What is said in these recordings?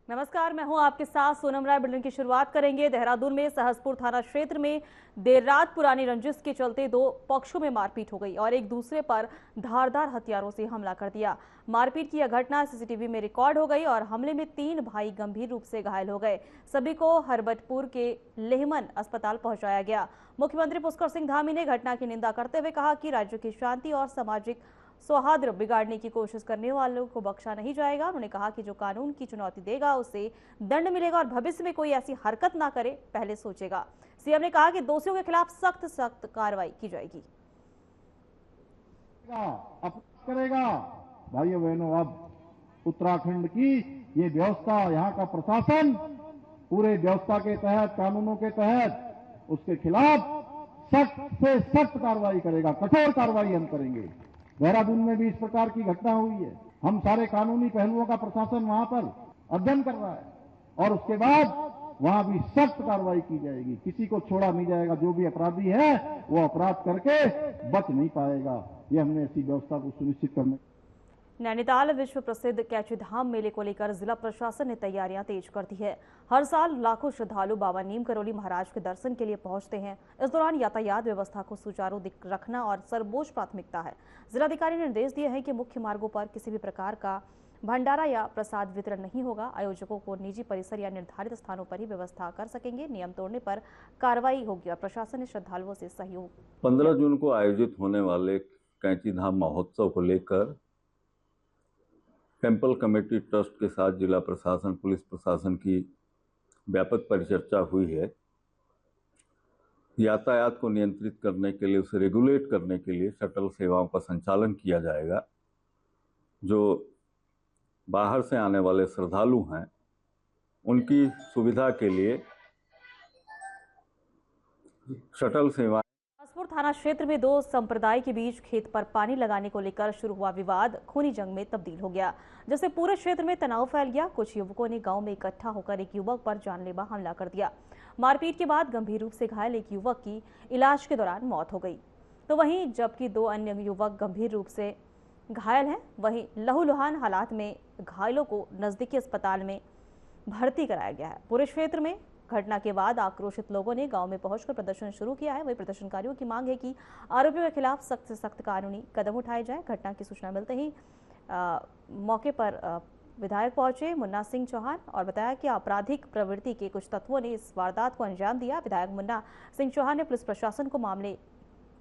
नमस्कार, मैं हूं आपके साथ सोनम राय। बुलेटिन की शुरुआत करेंगे। देहरादून में सहसपुर थाना क्षेत्र में देर रात पुरानी रंजिश के चलते दो पक्षों में मारपीट हो गई और एक दूसरे पर धारदार हथियारों से हमला कर दिया। मारपीट की यह घटना सीसीटीवी में रिकॉर्ड हो गई और हमले में 3 भाई गंभीर रूप से घायल हो गए। सभी को हरबटपुर के लेहमन अस्पताल पहुंचाया गया। मुख्यमंत्री पुष्कर सिंह धामी ने घटना की निंदा करते हुए कहा कि राज्य की शांति और सामाजिक सौहार्द बिगाड़ने की कोशिश करने वालों को बख्शा नहीं जाएगा। उन्होंने कहा कि जो कानून की चुनौती देगा उसे दंड मिलेगा और भविष्य में कोई ऐसी हरकत ना करे, पहले सोचेगा। सीएम ने कहा कि दोषियों के खिलाफ सख्त सख्त कार्रवाई की जाएगी। करेगा भाइयों बहनों, अब उत्तराखंड की ये व्यवस्था, यहाँ का प्रशासन पूरे व्यवस्था के तहत, कानूनों के तहत उसके खिलाफ सख्त से सख्त कार्रवाई करेगा, कठोर कार्रवाई हम करेंगे। देहरादून में भी इस प्रकार की घटना हुई है। हम सारे कानूनी पहलुओं का प्रशासन वहां पर अध्ययन कर रहा है और उसके बाद वहां भी सख्त कार्रवाई की जाएगी। किसी को छोड़ा नहीं जाएगा। जो भी अपराधी है वो अपराध करके बच नहीं पाएगा। ये हमने ऐसी व्यवस्था को सुनिश्चित करने। नैनीताल विश्व प्रसिद्ध कैची धाम मेले को लेकर जिला प्रशासन ने तैयारियां तेज कर दी है। हर साल लाखों श्रद्धालु बाबा नीम करोली महाराज के दर्शन के लिए पहुंचते हैं। इस दौरान यातायात व्यवस्था को सुचारू रखना और सर्वोच्च प्राथमिकता है। जिलाधिकारी ने निर्देश दिए हैं कि मुख्य मार्गों पर किसी भी प्रकार का भंडारा या प्रसाद वितरण नहीं होगा। आयोजकों को निजी परिसर या निर्धारित स्थानों पर ही व्यवस्था कर सकेंगे। नियम तोड़ने पर कार्रवाई होगी और प्रशासन ने श्रद्धालुओं से सहयोग। 15 जून को आयोजित होने वाले कैची धाम महोत्सव को लेकर टेम्पल कमेटी ट्रस्ट के साथ जिला प्रशासन, पुलिस प्रशासन की व्यापक परिचर्चा हुई है। यातायात को नियंत्रित करने के लिए, उसे रेगुलेट करने के लिए शटल सेवाओं का संचालन किया जाएगा। जो बाहर से आने वाले श्रद्धालु हैं उनकी सुविधा के लिए शटल सेवा। सहसपुर थाना क्षेत्र में दो संप्रदाय के बीच खेत पर पानी लगाने को लेकर शुरू हुआ विवाद खूनी जंग में तब्दील हो गया, जिससे पूरे क्षेत्र में तनाव फैल गया। कुछ युवकों ने गांव में इकट्ठा होकर एक युवक पर जानलेवा हमला कर दिया। मारपीट के बाद गंभीर रूप से घायल एक युवक की इलाज के दौरान मौत हो गई, तो वहीं जबकि 2 अन्य युवक गंभीर रूप से घायल हैं। वहीं लहूलुहान हालात में घायलों को नजदीकी अस्पताल में भर्ती कराया गया है। पूरे क्षेत्र में घटना के बाद आक्रोशित लोगों ने गांव में पहुंचकर प्रदर्शन शुरू किया है। वही प्रदर्शनकारियों की मांग है कि आरोपियों के खिलाफ सख्त से सख्त कानूनी कदम उठाए जाए। घटना की सूचना मिलते ही मौके पर विधायक पहुंचे मुन्ना सिंह चौहान और बताया कि आपराधिक प्रवृत्ति के कुछ तत्वों ने इस वारदात को अंजाम दिया। विधायक मुन्ना सिंह चौहान ने पुलिस प्रशासन को मामले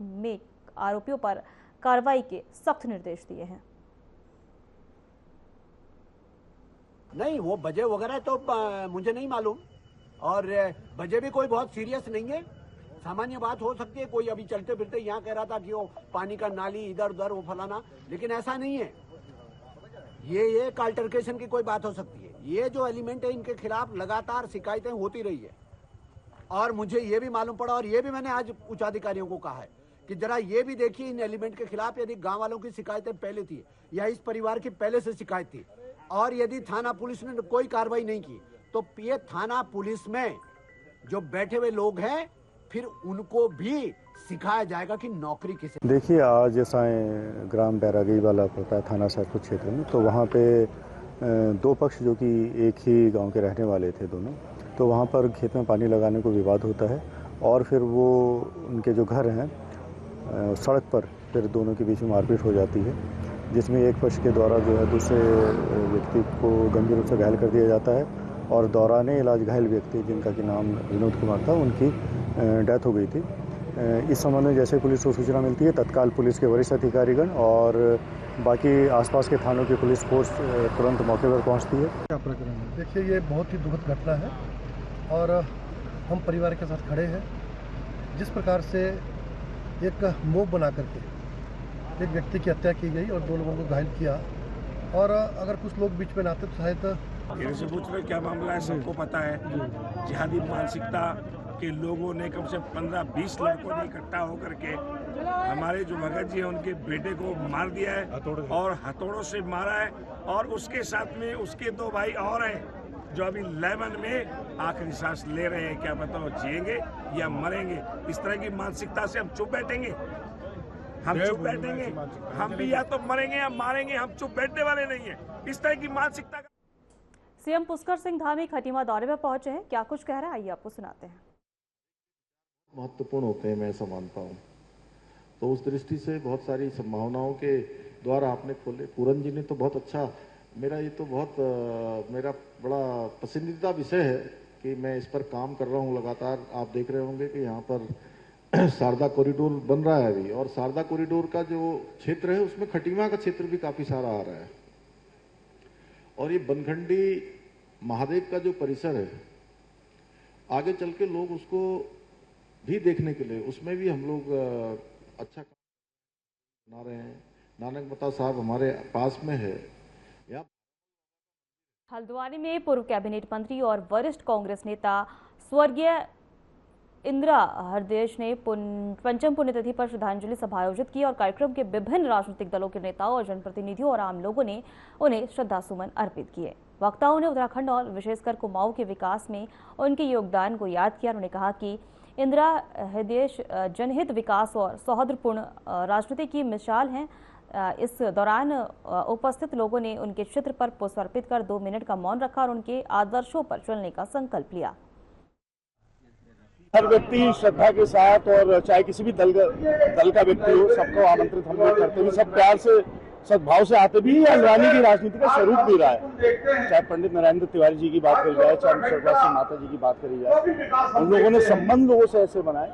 में आरोपियों पर कार्रवाई के सख्त निर्देश दिए हैं। नहीं, वो वजह वगैरह तो मुझे नहीं मालूम और वजह भी कोई बहुत सीरियस नहीं है। सामान्य बात हो सकती है। कोई अभी चलते फिरते यहाँ कह रहा था कि वो पानी का नाली इधर उधर वो फलाना, लेकिन ऐसा नहीं है। ये अल्टरकेशन की कोई बात हो सकती है। ये जो एलिमेंट है इनके खिलाफ लगातार शिकायतें होती रही है और मुझे ये भी मालूम पड़ा और ये भी मैंने आज उच्चाधिकारियों को कहा है कि जरा ये भी देखिए इन एलिमेंट के खिलाफ यदि गांव वालों की शिकायतें पहले थी या इस परिवार की पहले से शिकायत थी और यदि थाना पुलिस ने कोई कार्रवाई नहीं की तो ये थाना पुलिस में जो बैठे हुए लोग हैं फिर उनको भी सिखाया जाएगा कि नौकरी किसे। देखिए, आज साए ग्राम बैरागी वाला पड़ता है थाना सहसपुर क्षेत्र में, तो वहाँ पे 2 पक्ष जो कि एक ही गांव के रहने वाले थे दोनों, तो वहाँ पर खेत में पानी लगाने को विवाद होता है और फिर वो उनके जो घर हैं सड़क पर फिर दोनों के बीच में मारपीट हो जाती है, जिसमें एक पक्ष के द्वारा जो है दूसरे व्यक्ति को गंभीर रूप से घायल कर दिया जाता है और दौराने इलाज घायल व्यक्ति जिनका कि नाम विनोद कुमार था, उनकी डेथ हो गई थी। इस संबंध में जैसे पुलिस को सूचना मिलती है तत्काल पुलिस के वरिष्ठ अधिकारीगण और बाकी आसपास के थानों की पुलिस फोर्स तुरंत मौके पर पहुंचती है। क्या प्रकरण है? देखिए, ये बहुत ही दुखद घटना है और हम परिवार के साथ खड़े हैं। जिस प्रकार से एक मोब बना करके एक व्यक्ति की हत्या की गई और 2 लोगों को घायल किया और अगर कुछ लोग बीच में आते तो शायद से पूछ रहे क्या मामला है, सबको पता है। जिहादी मानसिकता के लोगों ने कम से 15-20 लड़कों ने इकट्ठा होकर के हमारे जो भगत जी हैं उनके बेटे को मार दिया है और हथौड़ों से मारा है और उसके साथ में उसके 2 भाई और हैं जो अभी लेमन में आखिरी सांस ले रहे हैं। क्या बताओ जिएंगे या मरेंगे? इस तरह की मानसिकता से हम चुप बैठेंगे? हम चुप बैठेंगे? हम भी या तो मरेंगे या मारेंगे। हम चुप बैठने वाले नहीं है। इस तरह की मानसिकता सीएम पुष्कर सिंह धामी खटीमा दौरे में पहुंचे हैं। क्या कुछ कह रहे हैं, आइए आपको सुनाते हैं। महत्वपूर्ण होते हैं, मैं ऐसा मानता हूँ। तो उस दृष्टि से बहुत सारी संभावनाओं के द्वार आपने खोले। पूरन जी ने तो बहुत अच्छा, मेरा ये तो बहुत मेरा बड़ा पसंदीदा विषय है कि मैं इस पर काम कर रहा हूँ लगातार। आप देख रहे होंगे कि यहाँ पर शारदा कॉरिडोर बन रहा है अभी, और शारदा कॉरिडोर का जो क्षेत्र है उसमें खटीमा का क्षेत्र भी काफी सारा आ रहा है। और ये बनखंडी महादेव का जो परिसर है, आगे चल के लोग उसको भी देखने के लिए, उसमें भी हम लोग अच्छा काम बना रहे हैं। नानक मता साहब हमारे पास में है। हल्द्वानी में पूर्व कैबिनेट मंत्री और वरिष्ठ कांग्रेस नेता स्वर्गीय इंदिरा हृदय ने पंचम पुण्यतिथि पर श्रद्धांजलि सभा आयोजित की और कार्यक्रम के विभिन्न राजनीतिक दलों के नेताओं और जनप्रतिनिधियों और आम लोगों ने उन्हें श्रद्धासुमन अर्पित किए। वक्ताओं ने उत्तराखंड और विशेषकर कुमाऊं के विकास में उनके योगदान को याद किया। उन्होंने कहा कि इंदिरा हृदय जनहित, विकास और सौहार्दपूर्ण राजनीति की मिसाल हैं। इस दौरान उपस्थित लोगों ने उनके चित्र पर पुष्प अर्पित कर 2 मिनट का मौन रखा और उनके आदर्शों पर चलने का संकल्प लिया। हर व्यक्ति श्रद्धा के साथ, और चाहे किसी भी दल का व्यक्ति हो, सबको आमंत्रित हम लोग करते हैं। सब प्यार से, सद्भाव से आते भी। हल्द्वानी की राजनीति का स्वरूप भी रहा है। चाहे पंडित नरेंद्र तिवारी जी की बात करी जाए, चाहे स्वर्गवासी माता जी की बात करी जाए, हम लोगों ने संबंध लोगों से ऐसे बनाए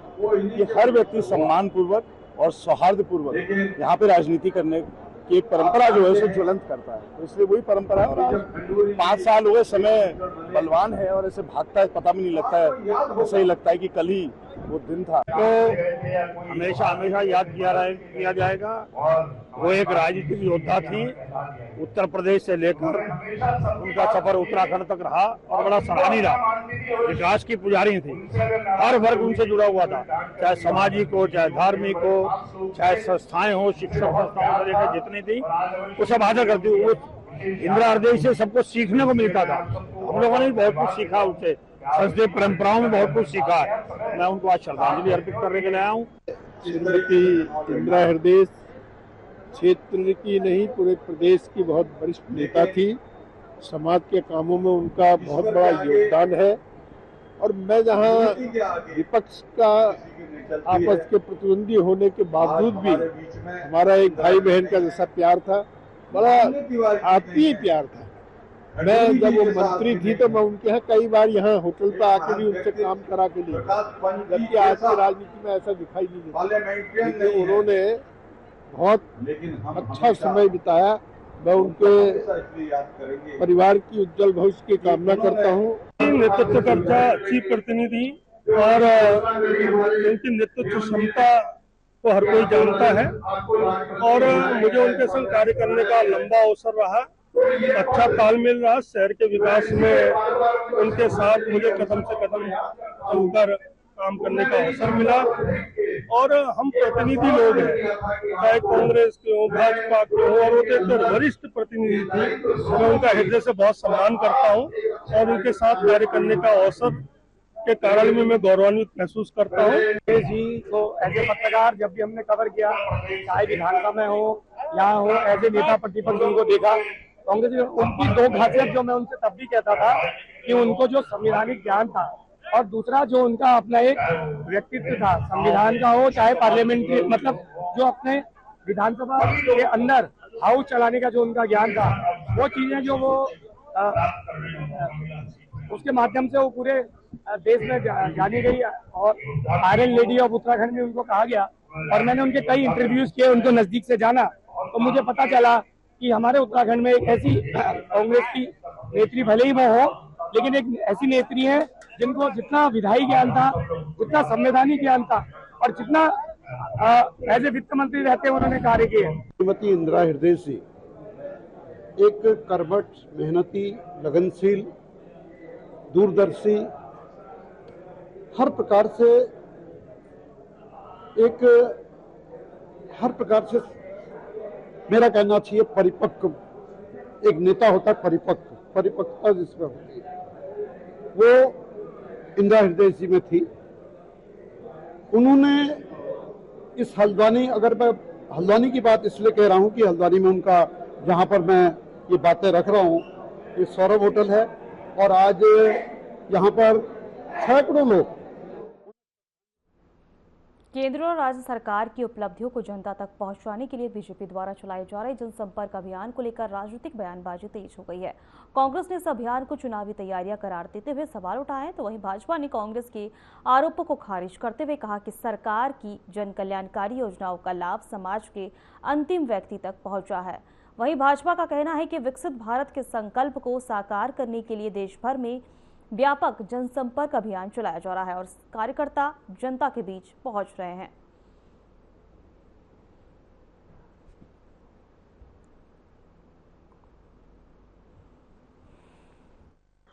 कि हर व्यक्ति सम्मान पूर्वक और सौहार्द पूर्वक यहाँ पे राजनीति करने की एक परंपरा जो है उसे ज्वलंत करता है। तो इसलिए वही परंपरा 5 साल हो गए, समय बलवान है और ऐसे भागता है, पता भी नहीं लगता है। ऐसा ही लगता है कि कल ही वो दिन था। तो हमेशा हमेशा याद किया जाएगा। वो एक राजनीतिक योद्धा थी। उत्तर प्रदेश से लेकर उनका सफर उत्तराखंड तक रहा और बड़ा सराहनीय रहा। विकास की पुजारी थी। हर वर्ग उनसे जुड़ा हुआ था, चाहे सामाजिक हो, चाहे धार्मिक हो, चाहे संस्थाएं हो, शिक्षक संस्थाओं से लेकर जितनी थी, वो सब आदर करती। वो इंदिरा हृदय से सबको सीखने को मिलता था। हम लोगों ने बहुत कुछ सीखा उससे, संसदीय परंपराओं में बहुत कुछ सीखा है। मैं उनको आज श्रद्धांजलि अर्पित करने के लिए आया हूँ। श्रीमती इंदिरा हृदय क्षेत्र की नहीं, पूरे प्रदेश की बहुत वरिष्ठ नेता थी। समाज के कामों में उनका बहुत बड़ा योगदान है। और मैं जहाँ विपक्ष का आपस के प्रतिद्वंदी होने के बावजूद भी हमारा एक भाई बहन का जैसा प्यार था, बड़ा आत्मीय प्यार था। मैं जब वो मंत्री थी तो मैं उनके यहाँ कई बार यहाँ होटल पर आके भी उनसे काम करा के लिए, जबकि आज की राजनीति में ऐसा दिखाई नहीं देता। लेकिन उन्होंने बहुत अच्छा समय बिताया। मैं उनके परिवार की उज्जवल भविष्य की कामना करता हूँ। नेतृत्व करता अच्छी प्रतिनिधि और उनकी नेतृत्व क्षमता को हर कोई जानता है और मुझे उनके संग कार्य करने का लंबा अवसर रहा। अच्छा तालमेल रहा। शहर के विकास में उनके साथ मुझे कदम से कदम चलकर काम करने का अवसर मिला। और हम प्रतिनिधि लोग हैं, चाहे कांग्रेस के हो, भाजपा के हो, और वो एक वरिष्ठ प्रतिनिधि थी। मैं उनका हृदय से बहुत सम्मान करता हूँ और उनके साथ कार्य करने का अवसर के कारण में मैं गौरवान्वित महसूस करता हूँ। जी को एज ए पत्रकार जब भी हमने कवर किया, चाहे विधानसभा में हो, यहाँ हो, एज ए नेता प्रतिपक्ष उनको देखा। कांग्रेस उनकी 2 खासियत जो मैं उनसे तब भी कहता था कि उनको जो संवैधानिक ज्ञान था और दूसरा जो उनका अपना एक व्यक्तित्व था, संविधान का हो चाहे पार्लियामेंट्री, मतलब जो अपने विधानसभा के अंदर हाउस चलाने का जो उनका ज्ञान था, वो चीजें जो वो उसके माध्यम से वो पूरे देश में जानी गई और आयरन लेडी ऑफ उत्तराखंड में उनको कहा गया। और मैंने उनके कई इंटरव्यूज किए, उनको नजदीक से जाना, तो मुझे पता चला कि हमारे उत्तराखंड में एक ऐसी कांग्रेस की नेत्री भले ही वो हो, लेकिन एक ऐसी नेत्री है जिनको जितना विधायी ज्ञान था, जितना संवैधानिक ज्ञान था और जितना एज ए वित्त मंत्री रहते हैं उन्होंने कार्य किए। श्रीमती इंदिरा हृदय से एक कर्मठ, मेहनती, लगनशील, दूरदर्शी, हर प्रकार से मेरा कहना चाहिए परिपक्व एक नेता होता है। परिपक्वता जिसमें होती है वो इंदिरा हृदय जी में थी। उन्होंने इस हल्द्वानी, अगर मैं हल्द्वानी की बात इसलिए कह रहा हूं कि हल्द्वानी में उनका, जहां पर मैं ये बातें रख रहा हूं, ये सौरभ होटल है। और आज यहाँ पर सैकड़ों लोग केंद्र और राज्य सरकार की उपलब्धियों को जनता तक पहुंचाने के लिए बीजेपी द्वारा चलाए जा रहे जनसंपर्क अभियान को लेकर राजनीतिक बयानबाजी तेज हो गई है। कांग्रेस ने इस अभियान को चुनावी तैयारियां करार देते हुए सवाल उठाए, तो वहीं भाजपा ने कांग्रेस के आरोपों को खारिज करते हुए कहा कि सरकार की जन कल्याणकारी योजनाओं का लाभ समाज के अंतिम व्यक्ति तक पहुंचा है। वहीं भाजपा का कहना है कि विकसित भारत के संकल्प को साकार करने के लिए देश भर में व्यापक जनसंपर्क अभियान चलाया जा रहा है और कार्यकर्ता जनता के बीच पहुंच रहे हैं।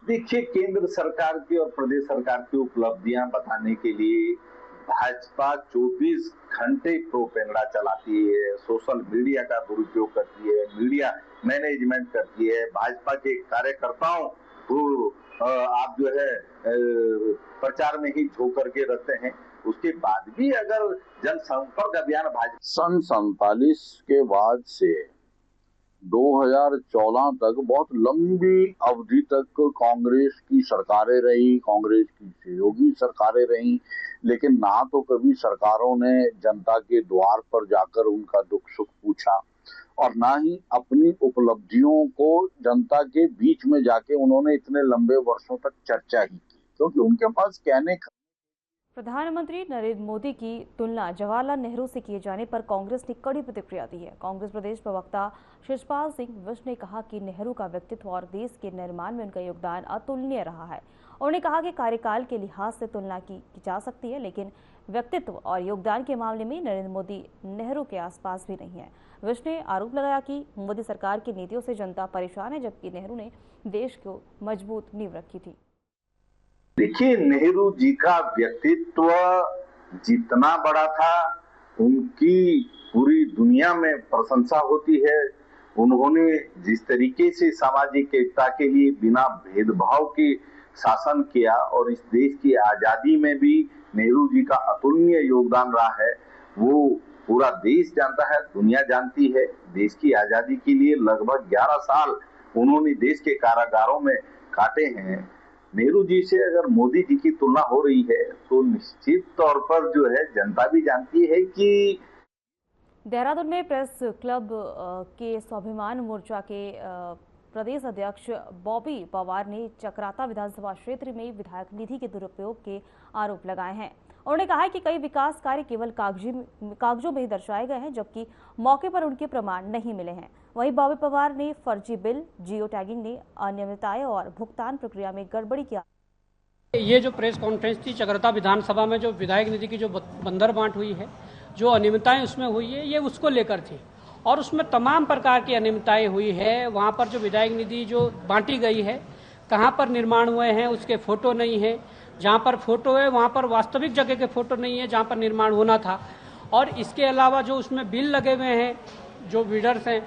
देखिए, केंद्र सरकार की और प्रदेश सरकार की उपलब्धियां बताने के लिए भाजपा 24 घंटे प्रोपेगेंडा चलाती है, सोशल मीडिया का दुरुपयोग करती है, मीडिया मैनेजमेंट करती है। भाजपा के कार्यकर्ताओं को आप जो है प्रचार में ही झोंक करके रखते हैं। उसके बाद भी अगर जनसंपर्क अभियान भाजपा सन 47 के बाद से 2014 तक बहुत लंबी अवधि तक कांग्रेस की सरकारें रही, कांग्रेस की सहयोगी सरकारें रही, लेकिन ना तो कभी सरकारों ने जनता के द्वार पर जाकर उनका दुख सुख पूछा और ना ही अपनी उपलब्धियों को जनता के बीच में जाके उन्होंने इतने लंबे वर्षों तक चर्चा ही की, क्योंकि उनके पास कहने का। प्रधानमंत्री नरेंद्र मोदी की तुलना जवाहरलाल नेहरू से किए जाने पर कांग्रेस ने कड़ी प्रतिक्रिया दी है। कांग्रेस प्रदेश प्रवक्ता शिषपाल सिंह विष्ट ने कहा कि नेहरू का व्यक्तित्व और देश के निर्माण में उनका योगदान अतुलनीय रहा है। उन्होंने कहा कि कार्यकाल के लिहाज से तुलना की जा सकती है, लेकिन व्यक्तित्व और योगदान के मामले में नरेंद्र मोदी नेहरू के आसपास भी नहीं है। विष्ट ने आरोप लगाया कि मोदी सरकार की नीतियों से जनता परेशान है, जबकि नेहरू ने देश को मजबूत नींव रखी थी। देखिए, नेहरू जी का व्यक्तित्व जितना बड़ा था, उनकी पूरी दुनिया में प्रशंसा होती है। उन्होंने जिस तरीके से सामाजिक एकता के लिए बिना भेदभाव के शासन किया और इस देश की आजादी में भी नेहरू जी का अतुलनीय योगदान रहा है, वो पूरा देश जानता है, दुनिया जानती है। देश की आजादी के लिए लगभग 11 साल उन्होंने देश के कारागारों में काटे हैं। नेहरू जी से अगर मोदी जी की तुलना हो रही है तो निश्चित तौर पर जो है जनता भी जानती है कि देहरादून में प्रेस क्लब के स्वाभिमान मोर्चा के प्रदेश अध्यक्ष बॉबी पवार ने चक्राता विधानसभा क्षेत्र में विधायक निधि के दुरुपयोग के आरोप लगाए हैं। उन्होंने कहा है कि कई विकास कार्य केवल कागजों में ही दर्शाए गए हैं, जबकि मौके पर उनके प्रमाण नहीं मिले हैं। वहीं बॉबी पवार ने फर्जी बिल, जियो टैगिंग ने अनियमितताएं और भुगतान प्रक्रिया में गड़बड़ी किया। ये जो प्रेस कॉन्फ्रेंस थी चक्राता विधानसभा में, जो विधायक निधि की जो बंदर बांट हुई है, जो अनियमितताएं उसमें हुई है, ये उसको लेकर थी और उसमें तमाम प्रकार की अनियमितताएं हुई है। वहाँ पर जो विधायक निधि जो बांटी गई है, कहाँ पर निर्माण हुए हैं उसके फोटो नहीं है, जहाँ पर फोटो है वहाँ पर वास्तविक जगह के फोटो नहीं है जहाँ पर निर्माण होना था। और इसके अलावा जो उसमें बिल लगे हुए हैं, जो बिल्डर्स हैं,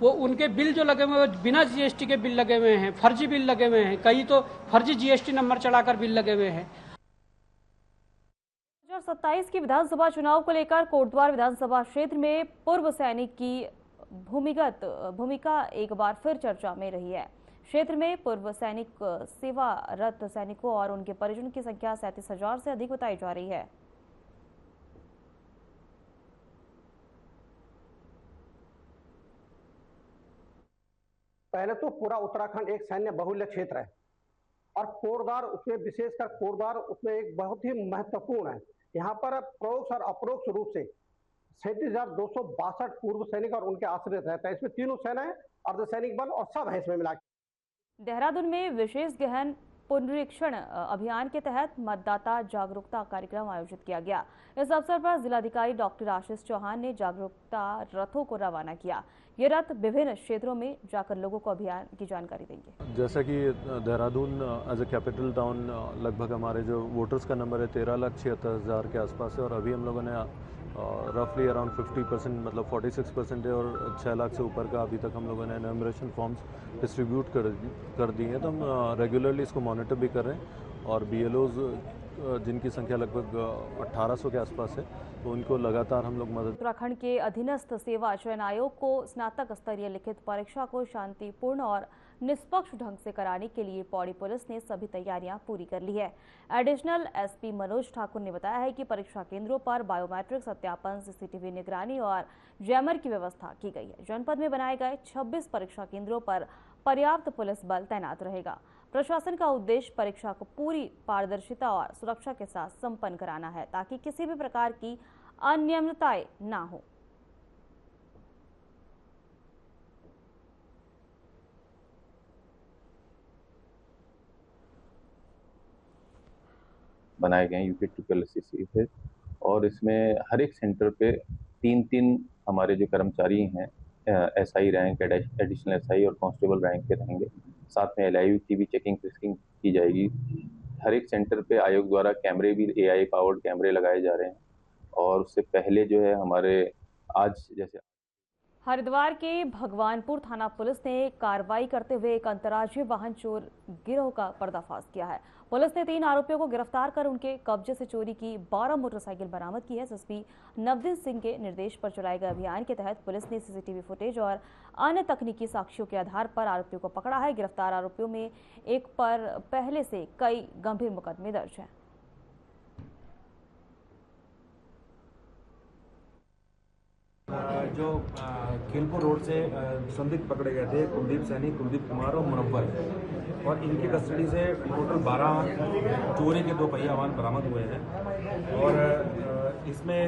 वो उनके बिल जो लगे हुए हैं बिना जीएसटी के बिल लगे हुए हैं, फर्जी बिल लगे हुए हैं, कई तो फर्जी जीएसटी नंबर चढ़ाकर बिल लगे हुए हैं। 2027 की विधानसभा चुनाव को लेकर कोटद्वार विधानसभा क्षेत्र में पूर्व सैनिक की भूमिका एक बार फिर चर्चा में रही है। क्षेत्र में पूर्व सैनिक, सेवारत सैनिकों और उनके परिजनों की संख्या 37,000 से अधिक बताई जा रही है। पहले तो पूरा उत्तराखंड एक सैन्य बहुल्य क्षेत्र है और कोटद्वार उसमें, विशेषकर कोटद्वार उसमें एक बहुत ही महत्वपूर्ण है। यहाँ पर परोक्ष और अपरोक्ष रूप से 37,262 पूर्व सैनिक और उनके आश्रित रहते हैं। इसमें तीनों सेनाएं, अर्धसैनिक बल और सब है इसमें मिला। देहरादून में विशेष गहन पुनरीक्षण अभियान के तहत मतदाता जागरूकता कार्यक्रम आयोजित किया गया। इस अवसर पर जिलाधिकारी डॉक्टर आशीष चौहान ने जागरूकता रथों को रवाना किया। ये रथ विभिन्न क्षेत्रों में जाकर लोगों को अभियान की जानकारी देंगे। जैसा कि Dehradun as a capital town लगभग हमारे जो वोटर्स का नंबर है 13,76,000 के आसपास है और अभी हम लोगों ने रफली अराउंड 50% मतलब 46% है और 6 लाख से ऊपर का अभी तक हम लोगों ने एनुमरेशन फॉर्म्स डिस्ट्रीब्यूट कर दी हैं। तो हम रेगुलरली इसको मॉनिटर भी कर रहे हैं और BLOs जिनकी संख्या लगभग 1800 के आसपास है, तो उनको लगातार हम लोग मदद। उत्तराखंड के अधीनस्थ सेवा चयन आयोग को स्नातक स्तरीय लिखित परीक्षा को शांतिपूर्ण और निष्पक्ष ढंग से कराने के लिए पौड़ी पुलिस ने सभी तैयारियां पूरी कर ली है। एडिशनल एसपी मनोज ठाकुर ने बताया है कि परीक्षा केंद्रों पर बायोमेट्रिक सत्यापन, सीसीटीवी निगरानी और जैमर की व्यवस्था की गई है। जनपद में बनाए गए 26 परीक्षा केंद्रों पर पर्याप्त पुलिस बल तैनात रहेगा। प्रशासन का उद्देश्य परीक्षा को पूरी पारदर्शिता और सुरक्षा के साथ संपन्न कराना है, ताकि किसी भी प्रकार की अनियमितताएं ना हो। बनाए गए यूपी ट्रिपल एसएससी से, और इसमें हर एक सेंटर पे 3-3 हमारे जो कर्मचारी हैं एसआई रैंक, एडिशनल एसआई और कांस्टेबल रैंक के रहेंगे। साथ में एलआईयू की भी चेकिंग फिस्किंग की जाएगी। हर एक सेंटर पे आयोग द्वारा कैमरे भी, एआई पावर्ड कैमरे लगाए जा रहे हैं। और उससे पहले जो है हमारे आज जैसे हरिद्वार के भगवानपुर थाना पुलिस ने कार्रवाई करते हुए एक अंतर्राज्यीय वाहन चोर गिरोह का पर्दाफाश किया है। पुलिस ने 3 आरोपियों को गिरफ्तार कर उनके कब्जे से चोरी की 12 मोटरसाइकिल बरामद की है। एसपी नवदीप सिंह के निर्देश पर चलाए गए अभियान के तहत पुलिस ने सीसीटीवी फुटेज और अन्य तकनीकी साक्ष्यों के आधार पर आरोपियों को पकड़ा है। गिरफ्तार आरोपियों में एक पर पहले से कई गंभीर मुकदमे दर्ज हैं। जो खेलपुर रोड से संदिग्ध पकड़े गए थे कुलदीप सैनी, कुलदीप कुमार और मुनव्वर, और इनकी कस्टडी से टोटल 12 चोरी के 2 पहिया वाहन बरामद हुए हैं। और इसमें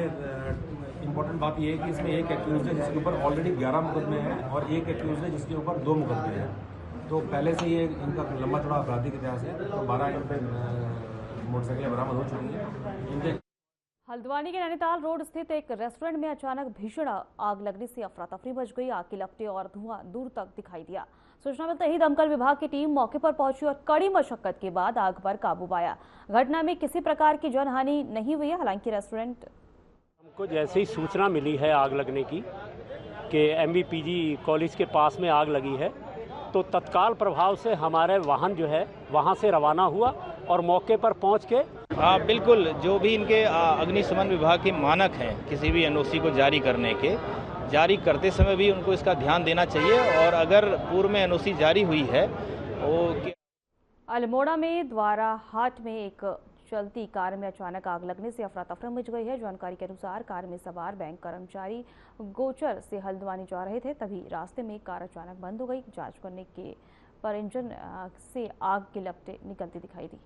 इम्पोर्टेंट बात यह है कि इसमें एक एक्यूज है जिसके ऊपर ऑलरेडी 11 मुकदमे हैं और एक एक्यूज है जिसके ऊपर 2 मुकदमे हैं। तो पहले से ये इनका लंबा चौड़ा आपराधिक इतिहास है। तो 12 इन पर मोटरसाइकिलें बरामद हो चुकी हैं। इनके हल्द्वानी के नैनीताल रोड स्थित एक रेस्टोरेंट में अचानक भीषण आग लगने से अफरा तफरी मच गई। आग की लपटें और धुआं दूर तक दिखाई दिया। सूचना मिलते ही दमकल विभाग की टीम मौके पर पहुंची और कड़ी मशक्कत के बाद आग पर काबू पाया। घटना में किसी प्रकार की जनहानि नहीं हुई है। हालांकि रेस्टोरेंट हमको जैसे ही सूचना मिली है आग लगने की कि MVPG कॉलेज के पास में आग लगी है, तो तत्काल प्रभाव से हमारे वाहन जो है वहां से रवाना हुआ और मौके पर पहुंच के बिल्कुल जो भी इनके अग्निशमन विभाग के मानक हैं किसी भी एनओसी को जारी करने के, जारी करते समय भी उनको इसका ध्यान देना चाहिए। और अगर पूर्व में एनओसी जारी हुई है वो अल्मोड़ा में द्वारा हाट में एक चलती कार में अचानक आग लगने से अफरा तफरी मच गई है। जानकारी के अनुसार कार में सवार बैंक कर्मचारी गोचर से हल्द्वानी जा रहे थे, तभी रास्ते में कार अचानक बंद हो गई। जांच करने के पर इंजन से आग की लपटें निकलती दिखाई दी।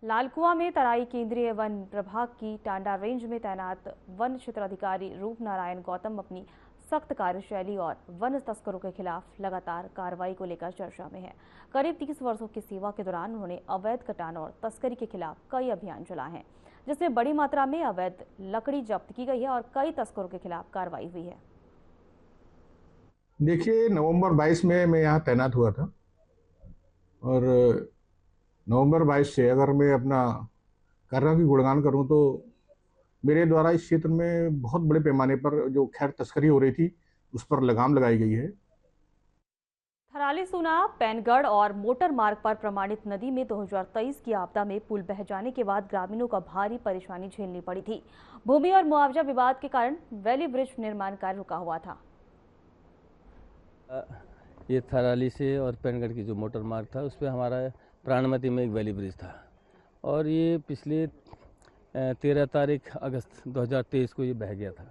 लालकुआं में तराई केंद्रीय वन प्रभाग की टांडा रेंज में तैनात वन क्षेत्राधिकारी रूप नारायण गौतम अपनी सख्त कार्यशैली और वन तस्करों के खिलाफ लगातार कार्रवाई को लेकर चर्चा में है। करीब 30 वर्षों की सेवा के दौरान उन्होंने अवैध कटान और तस्करी के खिलाफ कई अभियान चलाए हैं, जिसमें बड़ी मात्रा में अवैध लकड़ी जब्त की गई है और कई तस्करों के खिलाफ कार्रवाई हुई है। देखिए, नवंबर 22 में मैं यहाँ तैनात हुआ था और नवंबर 22 से अगर मैं अपना कार्य की गुणगान करूँ तो मेरे द्वारा इस क्षेत्र में बहुत बड़े पैमाने पर जो खैर तस्करी हो रही थी उस पर लगाम लगाई गई है। थराली सुना, पैनगढ़ और मोटर मार्ग पर प्रमाणित नदी में 2023 की आपदा में पुल बह जाने के बाद ग्रामीणों को भारी परेशानी झेलनी पड़ी थी। भूमि और मुआवजा विवाद के कारण वैली ब्रिज निर्माण कार्य रुका हुआ था। ये थराली से और पैनगढ़ की जो मोटर मार्ग था उस पर हमारा प्राणमती में एक वैली ब्रिज था और ये पिछले 13 तारीख अगस्त 2023 को ये बह गया था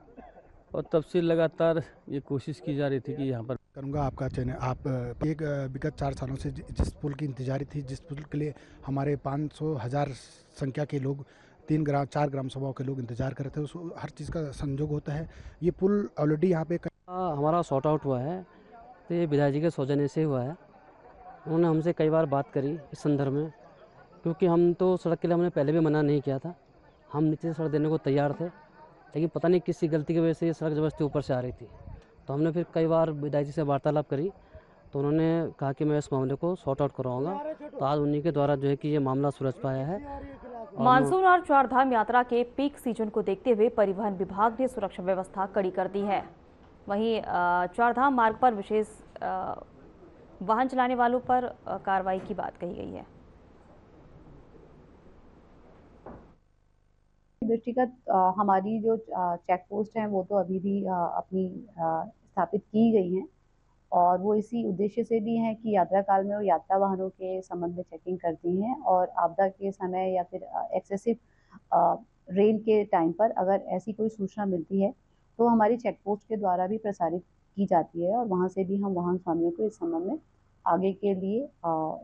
और तब से लगातार ये कोशिश की जा रही थी कि यहाँ पर करूँगा आपका चयन। आप एक विगत 4 सालों से जिस पुल की इंतजारी थी, जिस पुल के लिए हमारे 500,000 संख्या के लोग 4 ग्राम सभाओं के लोग इंतजार कर रहे थे, उस हर चीज़ का संजोग होता है। ये पुल ऑलरेडी यहाँ पे हमारा सॉर्ट आउट हुआ है, तो ये विधायक जी के सौजन्य से हुआ है। उन्होंने हमसे कई बार बात करी इस संदर्भ में, क्योंकि हम तो सड़क के लिए हमने पहले भी मना नहीं किया था, हम नीचे सड़क देने को तैयार थे, लेकिन पता नहीं किसी गलती की वजह से ये सड़क जबरदस्ती ऊपर से आ रही थी। तो हमने फिर कई बार विधायक जी से वार्तालाप करी, तो उन्होंने कहा कि मैं इस मामले को सॉर्ट आउट करवाऊंगा। तो आज उन्हीं के द्वारा जो है कि ये मामला सुलझ पाया है। मानसून और चारधाम यात्रा के पीक सीजन को देखते हुए परिवहन विभाग ने सुरक्षा व्यवस्था कड़ी कर दी है। वहीं चारधाम मार्ग पर विशेष वाहन चलाने वालों पर कार्रवाई की बात कही गई है। दृष्टिगत हमारी जो चेक पोस्ट हैं वो तो अभी भी अपनी स्थापित की गई हैं और वो इसी उद्देश्य से भी हैं कि यात्रा काल में वो यात्रा वाहनों के संबंध में चेकिंग करती हैं और आपदा के समय या फिर एक्सेसिव रेन के टाइम पर अगर ऐसी कोई सूचना मिलती है तो हमारी चेक पोस्ट के द्वारा भी प्रसारित की जाती है और वहाँ से भी हम वाहन स्वामियों को इस संबंध में आगे के लिए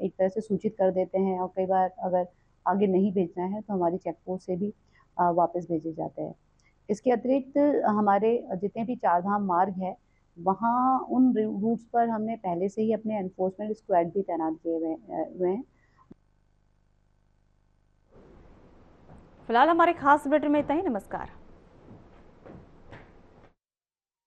एक तरह से सूचित कर देते हैं और कई बार अगर आगे नहीं भेजना है तो हमारी चेक पोस्ट से भी वापस भेजे जाते हैं। इसके अतिरिक्त हमारे जितने भी चारधाम मार्ग है वहाँ उन रूट्स पर हमने पहले से ही अपने एनफोर्समेंट स्क्वाड भी तैनात किए हुए हैं। फिलहाल हमारे खास बुलेटिन में इतना ही। नमस्कार।